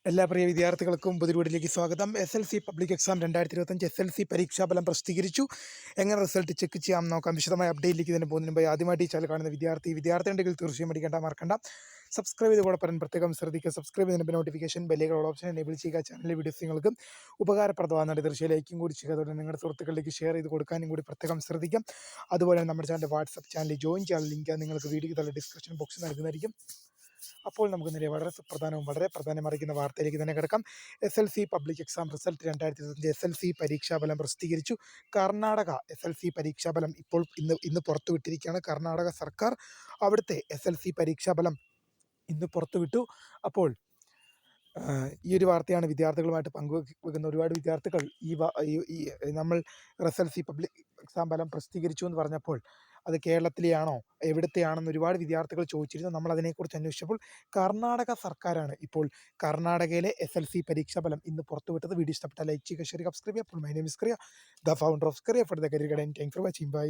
എല്ലാ പ്രിയ വിദ്യാർത്ഥികൾക്കും പുതിയ സ്വാഗതം. SLC പബ്ലിക് എക്സാം 2025 SLC പരീക്ഷാഫലം പ്രസിദ്ധീകരിച്ചു. എങ്ങനെ റിസൾട്ട് ചെക്ക് ചെയ്യാം നോക്കാം. വിശദമായ അപ്ഡേറ്റിലേക്ക് തന്നെ പോകുന്നതിന് മുമ്പ് ആദ്യമായിട്ട് ഈ ചാനൽ കാണുന്ന വിദ്യാർത്ഥി ഉണ്ടെങ്കിൽ തീർച്ചയായും അടിക്കേണ്ട മറക്കണ്ട. സബ്സ്ക്രൈബ് ചെയ്ത് കൂടെ പറയാൻ പ്രത്യേകം ശ്രദ്ധിക്കുക. സബ്സ്ക്രൈബ് ചെയ്യുന്ന നോട്ടിഫിക്കേഷൻ ബെല്ലുകൾ ഓപ്ഷൻ എനേബിൾ ചെയ്യുക. ചാനലിലെ വീഡിയോസ് നിങ്ങൾക്ക് ഉപകാരപ്രദമാകുന്ന തീർച്ചയായും ലൈക്കും കൂടി ചെയ്യുക. അതുപോലെ നിങ്ങളുടെ സുഹൃത്തുക്കളിലേക്ക് ഷെയർ ചെയ്ത് കൊടുക്കാനും കൂടി പ്രത്യേകം ശ്രദ്ധിക്കാം. അതുപോലെ നമ്മുടെ ചാനൽ വാട്സപ്പ് ചാനലിൽ ജോയിൻ ചെയ്യാൻ ലിങ്ക് നിങ്ങൾക്ക് വീഡിയോയ്ക്ക് തന്നെ ഡിസ്ക്രിപ്ഷൻ ബോക്സിൽ നൽകുന്നതായിരിക്കും. അപ്പോൾ നമുക്ക് നേരെ വളരെ സുപ്രധാനവും വളരെ പ്രധാനമറിയിക്കുന്ന വാർത്തയിലേക്ക് തന്നെ കിടക്കാം. SLC public exam result 2025 SLC പരീക്ഷാഫലം പ്രസിദ്ധീകരിച്ചു. കർണാടക SLC പരീക്ഷാഫലം ഇന്ന് പുറത്തുവിട്ടിരിക്കുകയാണ്. കർണാടക സർക്കാർ അവിടുത്തെ SLC പരീക്ഷാഫലം ഇന്ന് പുറത്തുവിട്ടു. അപ്പോൾ ഈ ഒരു വാർത്തയാണ് വിദ്യാർത്ഥികളുമായിട്ട് പങ്കുവെക്കുന്ന ഒരുപാട് വിദ്യാർത്ഥികൾ നമ്മൾ SLC പബ്ലിക് എക്സാം ഫലം പ്രസിദ്ധീകരിച്ചു എന്ന് പറഞ്ഞപ്പോൾ അത് കേരളത്തിലെയാണോ എവിടത്തെയാണെന്ന് ഒരുപാട് വിദ്യാർത്ഥികൾ ചോദിച്ചിരുന്നു. നമ്മൾ അതിനെക്കുറിച്ച് അന്വേഷിച്ചപ്പോൾ കർണാടക സർക്കാരാണ് ഇപ്പോൾ കർണാടകയിലെ SLC പരീക്ഷാഫലം ഇന്ന് പുറത്തുവിട്ടത്. വീഡിയോ ഇഷ്ടപ്പെട്ടാൽ ലൈക്ക് ചെയ്യുക, ഷെയർ ചെയ്യുക, സബ്സ്ക്രൈബ് ചെയ്യുക. അപ്പോൾ my name is Kariya, the founder of Kariya for the career guide. Thank for watching. By.